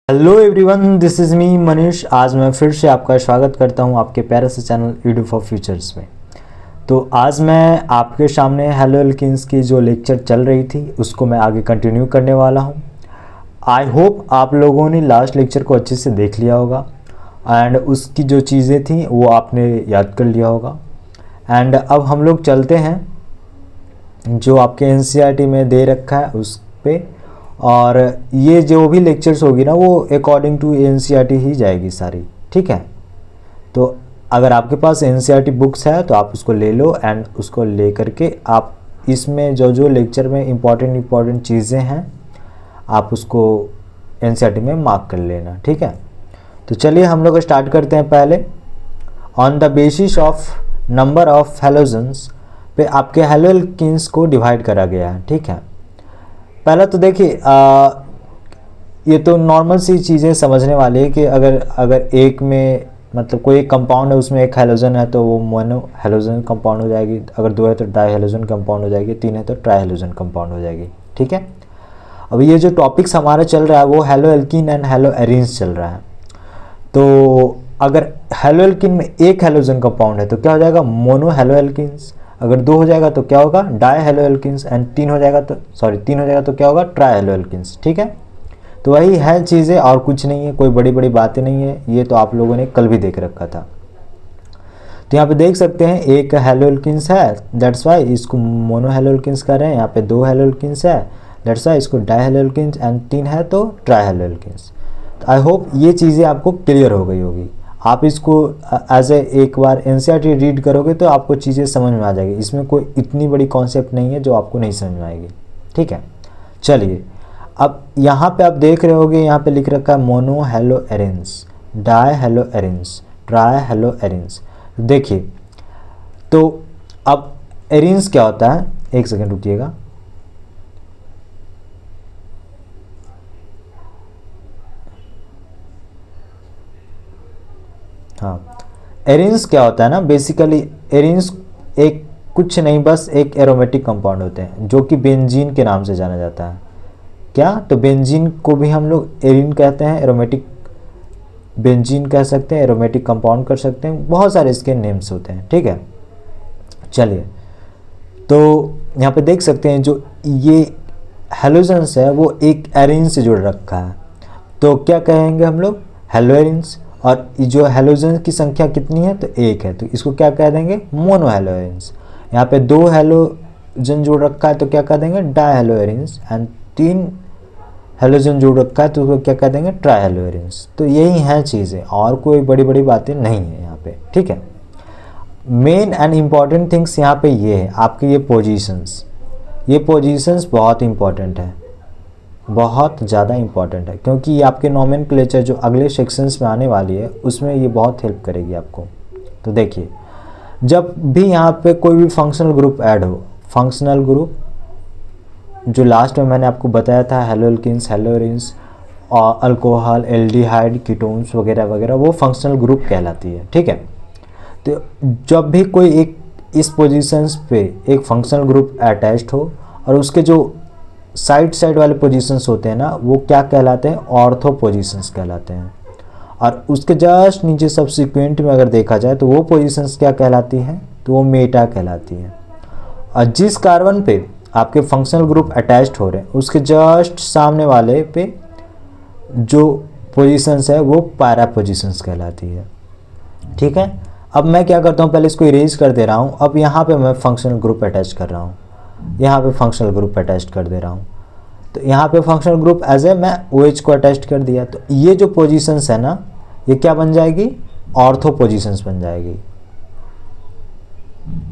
Hello everyone, this is me Manish. आज मैं फिर से आपका स्वागत करता हूं आपके प्यारे से चैनल ईडू फॉर फ्यूचर्स में। तो आज मैं आपके सामने हेलो एल्किन्स की जो लेक्चर चल रही थी उसको मैं आगे कंटिन्यू करने वाला हूं। आई होप आप लोगों ने लास्ट लेक्चर को अच्छे से देख लिया होगा एंड उसकी जो चीज़ें थी वो आपने याद कर लिया होगा। एंड अब हम लोग चलते हैं जो आपके एनसीईआरटी में दे रखा है उस पर, और ये जो भी लेक्चर्स होगी ना वो अकॉर्डिंग टू एनसीईआरटी ही जाएगी सारी, ठीक है। तो अगर आपके पास एनसीईआरटी बुक्स है तो आप उसको ले लो एंड उसको ले करके आप इसमें जो जो लेक्चर में इम्पॉर्टेंट चीज़ें हैं आप उसको एनसीईआरटी में मार्क कर लेना, ठीक है। तो चलिए हम लोग स्टार्ट करते हैं। पहले on the basis of number of halogens पे आपके हेलो एल्किन्स को डिवाइड करा गया है, ठीक है। पहला तो देखिए ये तो नॉर्मल सी चीज़ें समझने वाली है कि अगर एक में मतलब कोई एक कंपाउंड है उसमें एक हैलोजन है तो वो मोनो हैलोजन कंपाउंड हो जाएगी, अगर दो है तो डाई हैलोजन कंपाउंड हो जाएगी, तीन है तो ट्राई हैलोजन कंपाउंड हो जाएगी, ठीक है। अब ये जो टॉपिक्स हमारा चल रहा है वो hello alkene and hello arenes चल रहा है। तो अगर हेलो एल्कीन में एक हैलोजन कंपाउंड है तो क्या हो जाएगा, मोनो हेलो एल्कीन्स। अगर दो हो जाएगा तो क्या होगा, डाई हेलो एल्किन्स। एंड तीन हो जाएगा तो क्या होगा, ट्राई हेलो एल्किन्स, ठीक है। तो वही है चीज़ें और कुछ नहीं है, कोई बड़ी बड़ी बातें नहीं है। ये तो आप लोगों ने कल भी देख रखा था। तो यहाँ पे देख सकते हैं एक हेलो एल्किन्स है, दैट्स वाई इसको मोनो हेलो एल्किन्स कर रहे हैं। यहाँ पे दो हेलो एल्किन्स है, दैट्स वाई इसको डाई हेलो एल्किन्स। एंड तीन है तो ट्राई हेलो एल्किन्स। तो आई होप ये चीज़ें आपको क्लियर हो गई होगी। आप इसको एज एक बार एनसीईआरटी रीड करोगे तो आपको चीज़ें समझ में आ जाएगी। इसमें कोई इतनी बड़ी कॉन्सेप्ट नहीं है जो आपको नहीं समझ में आएगी, ठीक है। चलिए अब यहाँ पे आप देख रहे होगे, यहाँ पे लिख रखा है mono hello arenes, die hello arenes, try hello arenes. देखिए तो अब एरेंस क्या होता है, एक सेकेंड रुकिएगा। हाँ, एरिन्स क्या होता है ना, बेसिकली एरिन्स एक कुछ नहीं बस एक एरोमेटिक कंपाउंड होते हैं जो कि बेंजीन के नाम से जाना जाता है। क्या, तो बेंजीन को भी हम लोग एरिन कहते हैं, एरोमेटिक बेंजीन कह सकते हैं, एरोमेटिक कंपाउंड कर सकते हैं, बहुत सारे इसके नेम्स होते हैं, ठीक है। चलिए तो यहाँ पे देख सकते हैं जो ये हेलोजन्स है वो एक एरिन से जुड़ रखा है, तो क्या कहेंगे हम लोग, हेलो एरिन्स। और जो हेलोजन की संख्या कितनी है, तो एक है, तो इसको क्या कह देंगे, मोनो हेलो एरिन्स। यहाँ पे दो हेलोजन जोड़ रखा है तो क्या कह देंगे, डाई हेलो एरिन्स। एंड तीन हेलोजन जोड़ रखा है तो उसको क्या कह देंगे, ट्राई हेलो एरिन्स। तो यही है चीज़ें, और कोई बड़ी बड़ी बातें नहीं है यहाँ पे, ठीक है। मेन एंड इम्पॉर्टेंट थिंग्स यहाँ पे ये है आपके ये पोजीशंस बहुत इंपॉर्टेंट है, बहुत ज़्यादा इम्पॉर्टेंट है, क्योंकि ये आपके नोमेनक्लेचर जो अगले सेक्शंस में आने वाली है उसमें ये बहुत हेल्प करेगी आपको। तो देखिए जब भी यहाँ पे कोई भी फंक्शनल ग्रुप ऐड हो, फंक्शनल ग्रुप जो लास्ट में मैंने आपको बताया था, हेलो एल्किन्स, हेलो एरीन्स और अल्कोहल, एल्डिहाइड, कीटोन्स वगैरह वगैरह, वो फंक्शनल ग्रुप कहलाती है, ठीक है। तो जब भी कोई एक इस पोजीशंस पे एक फंक्शनल ग्रुप अटैच्ड हो और उसके जो साइड वाले पोजीशंस होते हैं ना वो क्या कहलाते हैं, ऑर्थो पोजीशंस कहलाते हैं। और उसके जस्ट नीचे सब्सिक्वेंट में अगर देखा जाए तो वो पोजीशंस क्या कहलाती हैं, तो वो मेटा कहलाती हैं। और जिस कार्बन पे आपके फंक्शनल ग्रुप अटैच्ड हो रहे हैं उसके जस्ट सामने वाले पे जो पोजीशंस है वो पैरा पोजीशंस कहलाती है, ठीक है। अब मैं क्या करता हूँ, पहले इसको इरेज कर दे रहा हूँ। अब यहाँ पे मैं फंक्शनल ग्रुप अटैच कर रहा हूँ, यहाँ पे फंक्शनल ग्रुप अटैच कर दे रहा हूँ। तो यहाँ पे फंक्शनल ग्रुप एज ए मैं OH को अटैच कर दिया, तो ये जो पोजीशंस है ना ये क्या बन जाएगी, ऑर्थो पोजीशंस बन जाएगी,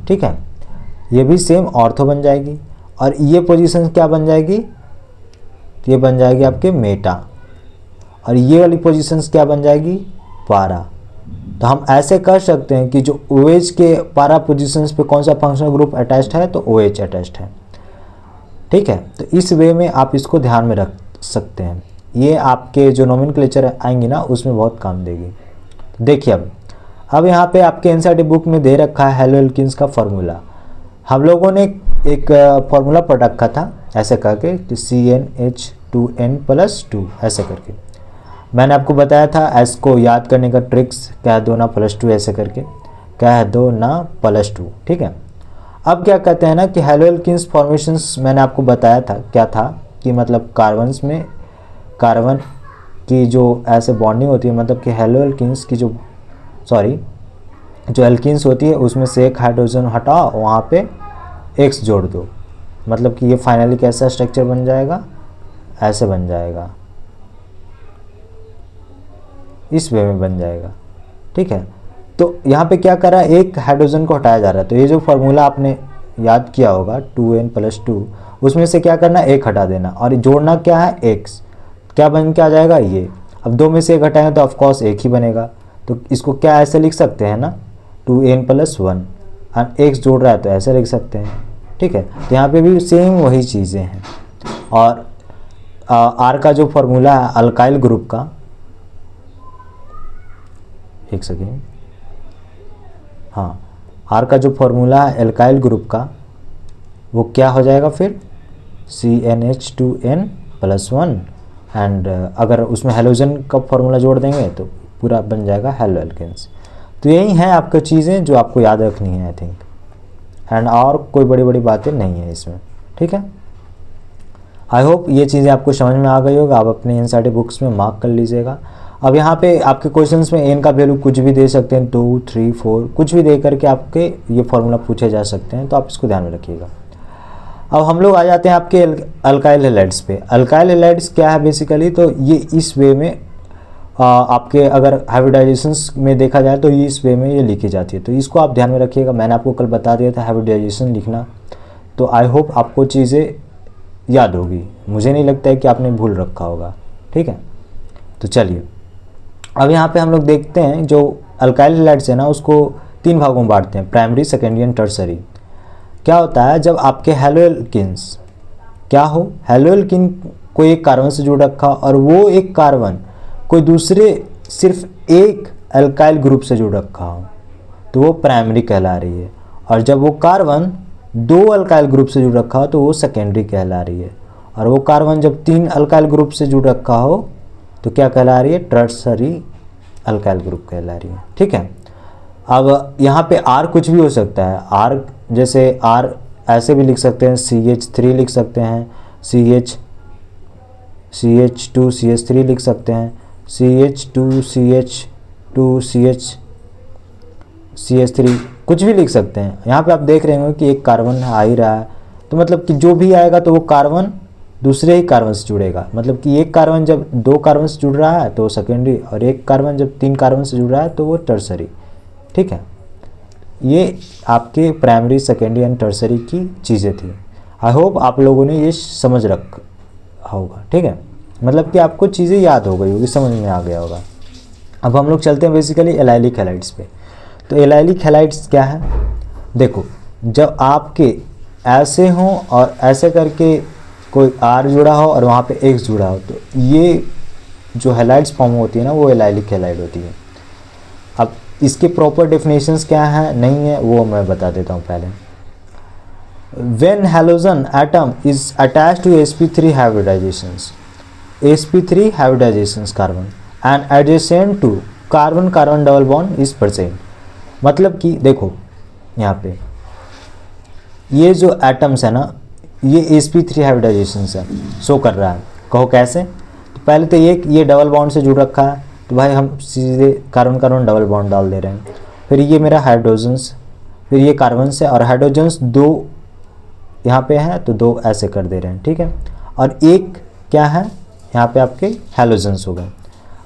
ठीक है। ये भी सेम ऑर्थो बन जाएगी। और ये पोजीशंस क्या बन जाएगी, ये बन जाएगी आपके मेटा। और ये वाली पोजीशंस क्या बन जाएगी, पारा। तो हम ऐसे कर सकते हैं कि जो OH के पारा पोजीशंस पे कौन सा फंक्शनल ग्रुप अटैच्ड है, तो OH अटैच्ड है, ठीक है। तो इस वे में आप इसको ध्यान में रख सकते हैं, ये आपके जो नोमेनक्लेचर आएंगी ना उसमें बहुत काम देगी। देखिए अब यहाँ पे आपके एनसीईआरटी बुक में दे रखा है हेलो एल्किन्स का फॉर्मूला। हम लोगों ने एक फॉर्मूला पढ़ रखा था ऐसे करके कि CnH2n+2 ऐसे करके। मैंने आपको बताया था एस को याद करने का ट्रिक्स, कह दो ना +2 ऐसे करके, कह दो ना +2, ठीक है। अब क्या कहते हैं ना कि हैलोएल्कीन्स फॉर्मेशंस मैंने आपको बताया था क्या था कि मतलब कार्बन्स में कार्बन की जो ऐसे बॉन्डिंग होती है, मतलब कि हैलोएल्कीन्स की जो एल्कीन्स होती है उसमें से एक हाइड्रोजन हटाओ, वहाँ पे X जोड़ दो, मतलब कि ये फाइनली कैसा स्ट्रक्चर बन जाएगा, ऐसे बन जाएगा, इस वे में बन जाएगा, ठीक है। तो यहाँ पे क्या करा, एक हाइड्रोजन को हटाया जा रहा है। तो ये जो फार्मूला आपने याद किया होगा 2n+2, उसमें से क्या करना, एक हटा देना और जोड़ना क्या है, x, क्या बन के आ जाएगा ये। अब दो में से एक हटाएंगे तो ऑफकोर्स एक ही बनेगा। तो इसको क्या ऐसे लिख सकते हैं ना, 2n+1 और x जोड़ रहा है तो ऐसे लिख सकते हैं, ठीक है। तो यहाँ पे भी सेम वही चीज़ें हैं। और R का जो फॉर्मूला है अल्काइल ग्रुप का, एक सेकेंड, हाँ, R का जो फॉर्मूला है एल्काइल ग्रुप का वो क्या हो जाएगा फिर, CnH2n+1 एंड अगर उसमें हैलोजन का फॉर्मूला जोड़ देंगे तो पूरा बन जाएगा हैलोएल्केन्स। तो यही हैं आपको चीज़ें जो आपको याद रखनी है आई थिंक, एंड और कोई बड़ी बड़ी बातें नहीं है इसमें, ठीक है। आई होप ये चीज़ें आपको समझ में आ गई होगा। आप अपने एनसीईआरटी बुक्स में मार्क कर लीजिएगा। अब यहाँ पे आपके क्वेश्चंस में एन का वैल्यू कुछ भी दे सकते हैं, 2, 3, 4 कुछ भी दे करके आपके ये फॉर्मूला पूछे जा सकते हैं, तो आप इसको ध्यान में रखिएगा। अब हम लोग आ जाते हैं आपके अल्काइल हैलाइड्स पे। अल्काइल हैलाइड्स क्या है बेसिकली, तो ये इस वे में आपके अगर हाइब्रिडाइजेशंस में देखा जाए तो ये इस वे में ये लिखी जाती है, तो इसको आप ध्यान में रखिएगा। मैंने आपको कल बता दिया था हाइब्रिडाइजेशन लिखना, तो आई होप आपको चीज़ें याद होगी, मुझे नहीं लगता है कि आपने भूल रखा होगा, ठीक है। तो चलिए अब यहाँ पे हम लोग देखते हैं जो अल्काइल हैलाइड्स है ना उसको 3 भागों में बांटते हैं, प्राइमरी, सेकेंडरी एंड टर्सरी। क्या होता है जब आपके हैलोएल्कीन्स क्या हो, हैलोएल्कीन कोई एक कार्बन से जुड़ रखा और वो एक कार्बन कोई दूसरे सिर्फ एक अल्काइल ग्रुप से जुड़ रखा हो तो वो प्राइमरी कहला रही है, और जब वो कार्बन 2 अल्काइल ग्रुप से जुड़ रखा हो तो वो सेकेंडरी कहला रही है, और वो कार्बन जब 3 अल्काइल ग्रुप से जुड़ रखा हो तो क्या कहला रही है, टर्सरी अल्काइल ग्रुप कहला रही है, ठीक है। अब यहाँ पे R कुछ भी हो सकता है, R जैसे R ऐसे भी लिख सकते हैं, CH3 लिख सकते हैं, CH2CH3 लिख सकते हैं, CH2CH2CH3 कुछ भी लिख सकते हैं। यहाँ पे आप देख रहे होंगे कि एक कार्बन आ ही रहा है, तो मतलब कि जो भी आएगा तो वो कार्बन दूसरे ही कार्बन से जुड़ेगा, मतलब कि एक कार्बन जब 2 कार्बन से जुड़ रहा है तो वो सेकेंडरी, और एक कार्बन जब 3 कार्बन से जुड़ रहा है तो वो टर्सरी, ठीक है। ये आपके प्राइमरी, सेकेंडरी एंड टर्सरी की चीज़ें थी। आई होप आप लोगों ने ये समझ रखा होगा, ठीक है, मतलब कि आपको चीज़ें याद हो गई होगी, समझ में आ गया होगा। अब हम लोग चलते हैं बेसिकली एलाइलिक हैलाइड्स पे। तो एलाइलिक हैलाइड्स क्या है, देखो जब आपके ऐसे हों और ऐसे करके कोई R जुड़ा हो और वहाँ पे X जुड़ा हो तो ये जो हैलाइड्स फॉर्म होती है ना वो एलाइलिक हैलाइड होती है। अब इसके प्रॉपर डेफिनेशंस क्या है नहीं है वो मैं बता देता हूँ पहले। When halogen atom is attached to sp3 hybridizations carbon and adjacent to carbon double bond is present, मतलब कि देखो यहाँ पे ये जो एटम्स है ना ये sp3 हाइब्रिडाइजेशंस है, शो कर रहा है, कहो कैसे। तो पहले तो ये डबल बॉन्ड से जुड़ रखा है तो भाई हम सीधे कार्बन डबल बॉन्ड डाल दे रहे हैं, फिर ये मेरा हाइड्रोजन्स, फिर ये कार्बन से, और हाइड्रोजन्स 2 यहाँ पे है तो 2 ऐसे कर दे रहे हैं, ठीक है। और एक क्या है यहाँ पे आपके हैलोजन्स हो गए।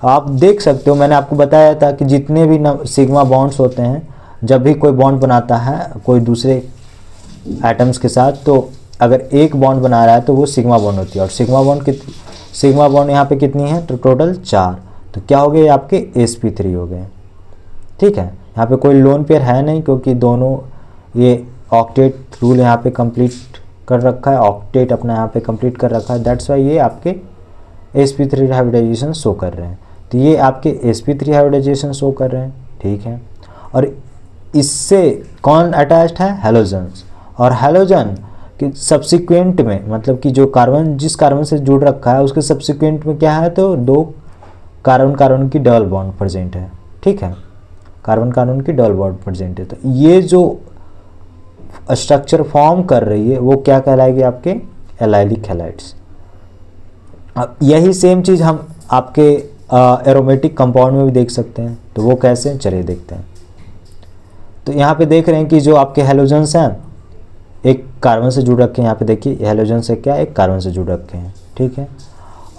आप देख सकते हो मैंने आपको बताया था कि जितने भी सिग्मा बॉन्ड्स होते हैं, जब भी कोई बॉन्ड बनाता है कोई दूसरे एटम्स के साथ, तो अगर एक बॉन्ड बना रहा है तो वो सिग्मा बॉन्ड होती है, और सिग्मा बॉन्ड यहाँ पे कितनी है तो टोटल 4, तो क्या हो गए आपके sp3 हो गए, ठीक है। यहाँ पे कोई लोन पेयर है नहीं क्योंकि दोनों ये ऑक्टेट रूल यहाँ पे कंप्लीट कर रखा है, ऑक्टेट अपना यहाँ पे कंप्लीट कर रखा है, दैट्स वाई ये आपके sp3 हाइब्रिडाइजेशन शो कर रहे हैं। तो ये आपके sp3 हाइब्रिडाइजेशन शो कर रहे हैं, ठीक है। और इससे कौन अटैच्ड है, हैलोजन्स, और हैलोजन कि सब्सिक्वेंट में मतलब कि जो कार्बन जिस कार्बन से जुड़ रखा है उसके सब्सिक्वेंट में क्या है तो 2 कार्बन कार्बन की डबल बॉन्ड प्रेजेंट है, ठीक है, कार्बन कार्बन की डबल बॉन्ड प्रेजेंट है। तो ये जो स्ट्रक्चर फॉर्म कर रही है वो क्या कहलाएगी, आपके एलाइलिक हैलाइड्स। अब यही सेम चीज़ हम आपके एरोमेटिक कंपाउंड में भी देख सकते हैं। तो वो कैसे, चलिए देखते हैं। तो यहाँ पे देख रहे हैं कि जो आपके हैलोजेंस हैं एक कार्बन से जुड़ रखे हैं, यहाँ पे देखिए हैलोजन से क्या, एक कार्बन से जुड़ रखे हैं, ठीक है।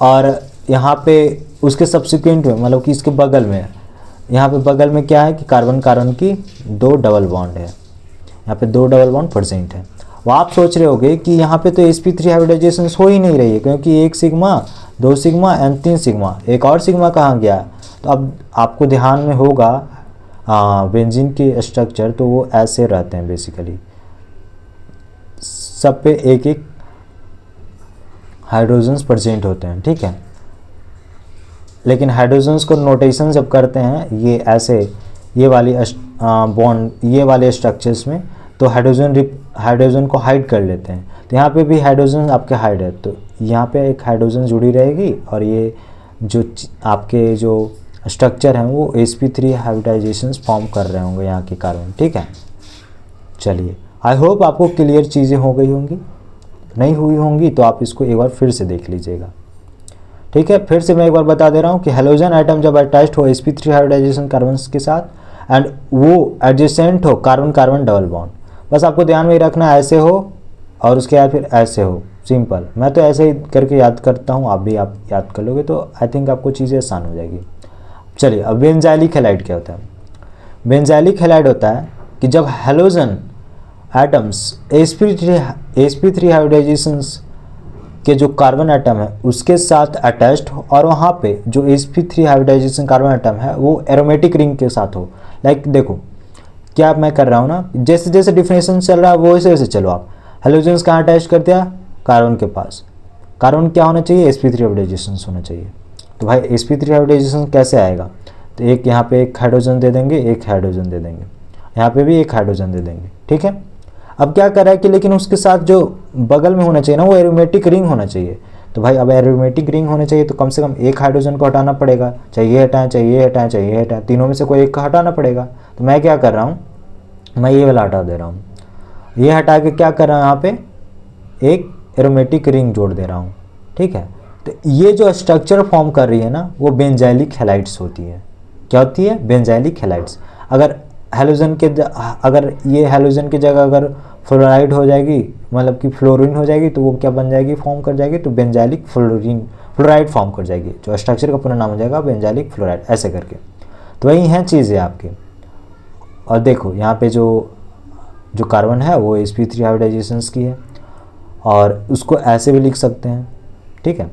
और यहाँ पे उसके सब्सिक्वेंट में, मतलब कि इसके बगल में, यहाँ पे बगल में क्या है कि कार्बन कार्बन की 2 डबल बॉन्ड है, यहाँ पे 2 डबल बॉन्ड प्रेजेंट है। वो आप सोच रहे होगे कि यहाँ पे तो sp3 हाइब्रिडाइजेशन हो ही नहीं रही है, क्योंकि 1 सिग्मा 2 सिग्मा एंड 3 सिग्मा, एक और सिग्मा कहाँ गया। तो अब आपको ध्यान में होगा बेंजीन के स्ट्रक्चर, तो वो ऐसे रहते हैं बेसिकली, सब पे एक एक हाइड्रोजन्स प्रेजेंट होते हैं, ठीक है। लेकिन हाइड्रोजन्स को नोटेशन जब करते हैं ये ऐसे, ये वाली बॉन्ड, ये वाले स्ट्रक्चर्स में, तो हाइड्रोजन को हाइड कर लेते हैं। तो यहाँ पे भी हाइड्रोजन आपके हाइड है, तो यहाँ पे एक हाइड्रोजन जुड़ी रहेगी और ये जो आपके जो स्ट्रक्चर हैं वो sp3 हाइब्रिडाइजेशन फॉर्म कर रहे होंगे यहाँ के कार्बन, ठीक है। चलिए, आई होप आपको क्लियर चीज़ें हो गई होंगी, नहीं हुई होंगी तो आप इसको एक बार फिर से देख लीजिएगा, ठीक है। फिर से मैं एक बार बता दे रहा हूँ कि हेलोजन आइटम जब अटैच्ड हो sp3 हाइब्रिडाइजेशन कार्बन के साथ एंड वो एडजेसेंट हो कार्बन कार्बन डबल बॉन्ड, बस आपको ध्यान में ही रखना ऐसे हो और उसके बाद फिर ऐसे हो, सिंपल। मैं तो ऐसे ही करके याद करता हूँ, आप भी आप याद कर लोगे तो आई थिंक आपको चीज़ें आसान हो जाएगी। चलिए, अब बेंजाइलिक हैलाइड क्या होता है। बेंजाइलिक हैलाइड होता है कि जब हेलोजन एटम्स sp3 हाइब्रिडाइजेशंस के जो कार्बन एटम है उसके साथ अटैच्ड हो और वहाँ पे जो sp3 हाइब्रिडाइजेशन कार्बन एटम है वो एरोमेटिक रिंग के साथ हो। लाइक देखो क्या मैं कर रहा हूँ ना, जैसे जैसे डिफिनेशन चल रहा है वो वैसे वैसे चलो। आप हेलोजन्स कहाँ अटैच कर दिया, कार्बन के पास। कार्बन क्या होना चाहिए, sp3 हाइब्रिडाइजेशन होना चाहिए। तो भाई sp3 हाइब्रिडाइजेशन कैसे आएगा, तो एक यहाँ पे एक हाइड्रोजन दे देंगे, एक हाइड्रोजन दे देंगे, यहाँ पे भी एक हाइड्रोजन दे देंगे, ठीक है। अब क्या कर रहा है कि लेकिन उसके साथ जो बगल में होना चाहिए ना वो एरोमेटिक रिंग होना चाहिए। तो भाई अब एरोमेटिक रिंग होने चाहिए तो कम से कम एक हाइड्रोजन को हटाना पड़ेगा, चाहे ये हटाएं चाहे ये हटाएं चाहे ये हटाएं, तीनों में से कोई एक का हटाना पड़ेगा। तो मैं क्या कर रहा हूँ, मैं ये वाला हटा दे रहा हूँ, ये हटा के क्या कर रहा हूँ, यहाँ पे एक एरोमेटिक रिंग जोड़ दे रहा हूँ, ठीक है। तो ये जो स्ट्रक्चर फॉर्म कर रही है ना वो बेंजाइलिक हैलाइड्स होती है। क्या होती है, बेंजाइलिक हैलाइड्स। अगर हेलोजन के अगर ये हेलोजन की जगह अगर फ्लोराइड हो जाएगी, मतलब कि फ्लोरीन हो जाएगी, तो वो क्या बन जाएगी, फॉर्म कर जाएगी, तो बेंजाइलिक फ्लोराइड फॉर्म कर जाएगी। जो स्ट्रक्चर का पूरा नाम हो जाएगा बेंजाइलिक फ्लोराइड, ऐसे करके। तो वही हैं चीज़ें आपके। और देखो यहाँ पे जो कार्बन है वो sp3 हाइब्रिडाइजेशंस की है और उसको ऐसे भी लिख सकते हैं, ठीक है।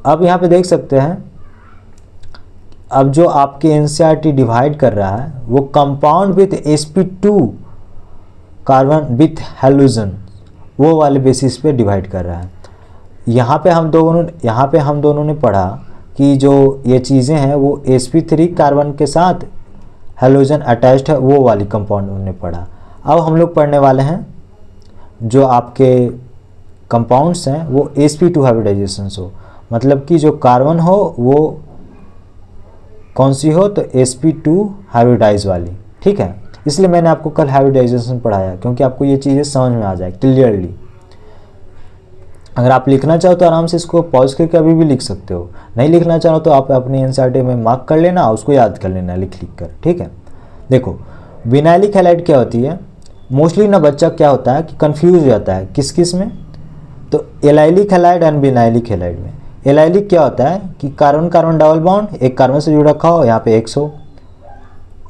अब यहाँ पे देख सकते हैं, अब जो आपके एनसीईआरटी डिवाइड कर रहा है वो compound with sp2 carbon with halogen, वो वाले बेसिस पे डिवाइड कर रहा है। यहाँ पे हम दोनों ने पढ़ा कि जो ये चीज़ें हैं वो sp3 कार्बन के साथ हेलोजन अटैच्ड है, वो वाली कंपाउंड हमने पढ़ा। अब हम लोग पढ़ने वाले हैं जो आपके कंपाउंड्स हैं वो sp2 हाइब्रिडाइजेशन हो, मतलब कि जो कार्बन हो वो कौन सी हो, तो sp2 हाइब्रिडाइज वाली, ठीक है। इसलिए मैंने आपको कल हाइब्रिडाइजेशन पढ़ाया, क्योंकि आपको ये चीज़ें समझ में आ जाए क्लियरली। अगर आप लिखना चाहो तो आराम से इसको पॉज करके अभी भी लिख सकते हो, नहीं लिखना चाहो तो आप अपनी एनसीईआरटी में मार्क कर लेना, उसको याद कर लेना लिख कर, ठीक है। देखो विनाइलिक हैलाइड क्या होती है, मोस्टली ना बच्चा क्या होता है कि कंफ्यूज हो जाता है किस किस में, तो allylic halide and vinylic halide में। एलाइलिक क्या होता है कि कार्बन कार्बन डबल बॉन्ड एक कार्बन से जुड़ रखा हो, यहाँ पे 100,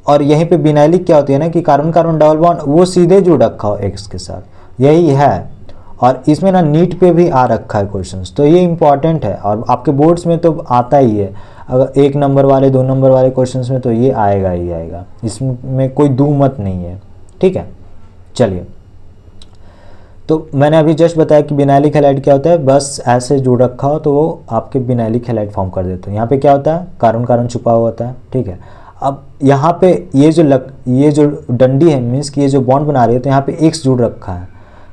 और यहीं पे विनाइलिक क्या होती है ना कि कार्बन कार्बन डबल बॉन्ड वो सीधे जुड़ रखा हो X के साथ, यही है। और इसमें ना नीट पे भी आ रखा है क्वेश्चंस, तो ये इंपॉर्टेंट है और आपके बोर्ड्स में तो आता ही है। अगर 1 नंबर वाले 2 नंबर वाले क्वेश्चंस में तो ये आएगा ही आएगा, इसमें कोई दो मत नहीं है, ठीक है। चलिए, तो मैंने अभी जस्ट बताया कि विनाइलिक हैलाइड क्या होता है, बस ऐसे जुड़ रखा हो तो वो आपके विनाइलिक हैलाइड फॉर्म कर देते हैं। यहाँ पे क्या होता है, कार्बन कार्बन छुपा हुआ होता है, ठीक है। अब यहाँ पे ये जो डंडी है, मीन्स कि ये जो बॉन्ड बना रही है, तो यहाँ पे X जुड़ रखा है,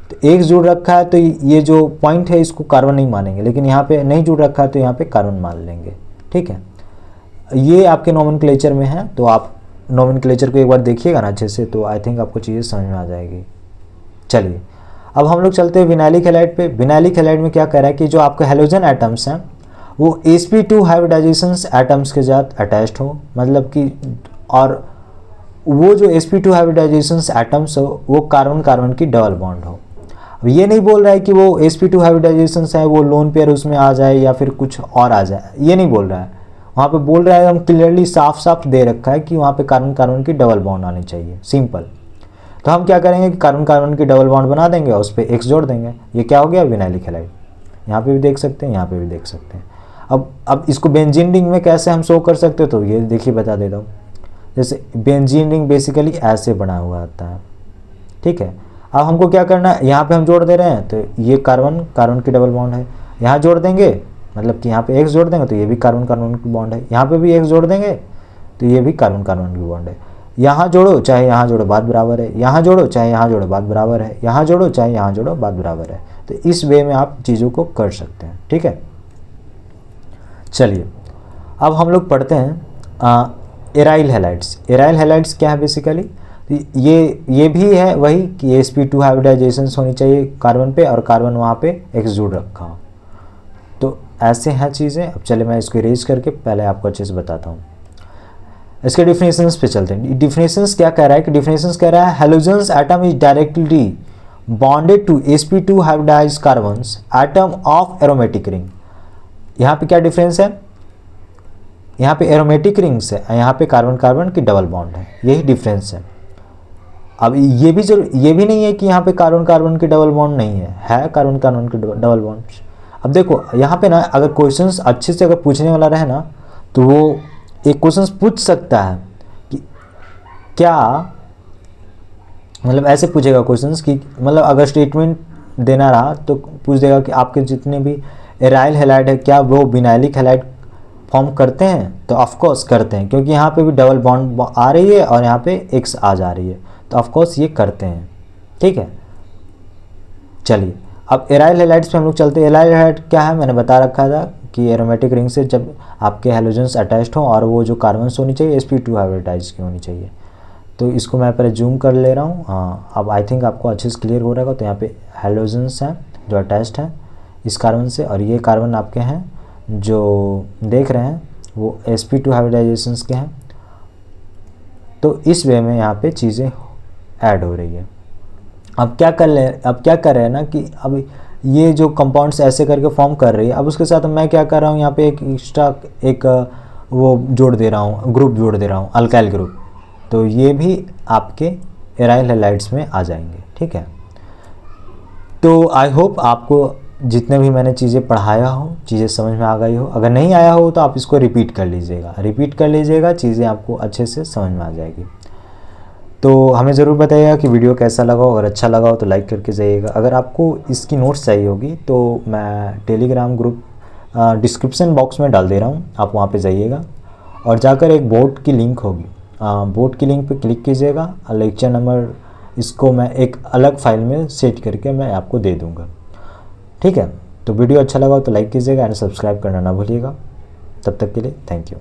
तो X जुड़ रखा है तो ये जो पॉइंट है इसको कार्बन नहीं मानेंगे, लेकिन यहाँ पे नहीं जुड़ रखा है तो यहाँ पे कार्बन मान लेंगे, ठीक है। ये आपके नोमेनक्लेचर में है, तो आप नोमेनक्लेचर को एक बार देखिएगा ना अच्छे से, तो आई थिंक आपको चीज़ें समझ में आ जाएगी। चलिए अब हम लोग चलते हैं विनाइलिक हैलाइड पे। विनाइलिक हैलाइड में क्या कह रहा है कि जो आपके हेलोजन एटम्स हैं वो sp2 हाइब्रिडाइजेशन एटम्स के साथ अटैच्ड हो, मतलब कि, और वो जो sp2 हाइब्रिडाइजेशन एटम्स हो वो कार्बन कार्बन की डबल बॉन्ड हो। अब ये नहीं बोल रहा है कि वो sp2 हाइब्रिडाइजेशन है वो लोन पेयर उसमें आ जाए या फिर कुछ और आ जाए, ये नहीं बोल रहा है। वहाँ पे बोल रहा है, हम क्लियरली साफ साफ दे रखा है कि वहाँ पे कार्बन कार्बन की डबल बॉन्ड आनी चाहिए, सिंपल। तो हम क्या करेंगे कि कार्बन कार्बन की डबल बॉन्ड बना देंगे और उस पर X जोड़ देंगे। ये क्या हो गया, विनाइलिक हैलाइड। यहाँ पे भी देख सकते हैं, यहाँ पे भी देख सकते हैं। अब इसको बेंजीन रिंग में कैसे हम शो कर सकते हो, तो ये देखिए बता देता हूँ। जैसे बेंजीन रिंग बेसिकली ऐसे बना हुआ आता है, ठीक है। अब हमको क्या करना है, यहाँ पे हम जोड़ दे रहे हैं तो ये कार्बन कार्बन की डबल बॉन्ड है, यहाँ जोड़ देंगे मतलब कि यहाँ पे X जोड़ देंगे तो ये भी कार्बन कार्बन की बॉन्ड है, यहाँ पे भी X जोड़ देंगे तो ये भी कार्बन कार्बन की बॉन्ड है। यहाँ जोड़ो चाहे यहाँ जोड़ो बात बराबर है, यहाँ जोड़ो चाहे यहाँ जोड़ो बात बराबर है, यहाँ जोड़ो चाहे यहाँ जोड़ो बात बराबर है। तो इस वे में आप चीज़ों को कर सकते हैं, ठीक है। चलिए अब हम लोग पढ़ते हैं एराइल हैलाइड्स। एराइल हैलाइड्स क्या है बेसिकली, ये भी है वही कि sp2 हाइब्रिडाइजेशन होनी चाहिए कार्बन पे और कार्बन वहाँ पे X जोड़ रखा हो। तो ऐसे हैं चीज़ें। अब चले मैं इसको इरेज करके पहले आपको अच्छे से बताता हूँ। इसके डिफिनेशंस पे चलते हैं। डिफिनेशंस क्या कह रहा है कि डिफिनेशंस कह रहा है halogens atom is directly bonded to sp2 hybridised carbons atom of aromatic ring. यहाँ पे क्या डिफरेंस है, यहाँ पे एरोमेटिक रिंग्स है, यहाँ पे कार्बन कार्बन की डबल बॉन्ड है, यही डिफरेंस है। अब ये भी नहीं है कि यहाँ पे कार्बन कार्बन की डबल बॉन्ड नहीं है कार्बन कार्बन की डबल बॉन्ड। अब देखो यहाँ पे ना अगर क्वेश्चंस अच्छे से अगर पूछने वाला रहे ना तो वो एक क्वेश्चंस पूछ सकता है कि क्या, मतलब ऐसे पूछेगा क्वेश्चंस कि मतलब अगर स्टेटमेंट देना रहा तो पूछ देगा कि आपके जितने भी एराइल हैलाइड है क्या वो विनाइलिक हैलाइड फॉर्म करते हैं, तो ऑफकोर्स करते हैं, क्योंकि यहाँ पे भी डबल बॉन्ड आ रही है और यहाँ पे X आ जा रही है, तो ऑफकोर्स ये करते हैं, ठीक है। चलिए अब एराइल हैलाइड्स पे हम लोग चलते हैं। एराइल हैलाइड क्या है, मैंने बता रखा था कि एरोमेटिक रिंग से जब आपके हैलोजन्स अटैच्ड हों और वो जो कार्बन्स होनी चाहिए sp2 हाइब्रिडाइज की होनी चाहिए। तो इसको मैं पहले जूम कर ले रहा हूँ। हाँ अब आई थिंक आपको अच्छे से क्लियर हो रहेगा। तो यहाँ पे हैलोजन्स हैं जो अटैच्ड हैं इस कार्बन से, और ये कार्बन आपके हैं जो देख रहे हैं वो sp2 हाइब्रिडाइजेशंस के हैं। तो इस वे में यहाँ पे चीज़ें ऐड हो रही है। अब क्या कर रहे हैं ना कि अब ये जो कंपाउंड्स ऐसे करके फॉर्म कर रही है, अब उसके साथ मैं क्या कर रहा हूँ यहाँ पे एक एक्स्ट्रा एक वो जोड़ दे रहा हूँ, ग्रुप जोड़ दे रहा हूँ, अल्काइल ग्रुप। तो ये भी आपके एराइल हैलाइड्स में आ जाएंगे, ठीक है। तो आई होप आपको जितने भी मैंने चीज़ें पढ़ाया हो चीज़ें समझ में आ गई हो। अगर नहीं आया हो तो आप इसको रिपीट कर लीजिएगा, चीज़ें आपको अच्छे से समझ में आ जाएगी। तो हमें ज़रूर बताइएगा कि वीडियो कैसा लगा हो, अगर अच्छा लगा हो तो लाइक करके जाइएगा। अगर आपको इसकी नोट्स चाहिए होगी तो मैं टेलीग्राम ग्रुप डिस्क्रिप्शन बॉक्स में डाल दे रहा हूँ, आप वहाँ पे जाइएगा और जाकर एक बोर्ड की लिंक होगी, बोर्ड की लिंक पे क्लिक कीजिएगा। लेक्चर नंबर इसको मैं एक अलग फाइल में सेट करके मैं आपको दे दूँगा, ठीक है। तो वीडियो अच्छा लगा हो तो लाइक कीजिएगा एंड सब्सक्राइब करना ना भूलिएगा। तब तक के लिए थैंक यू।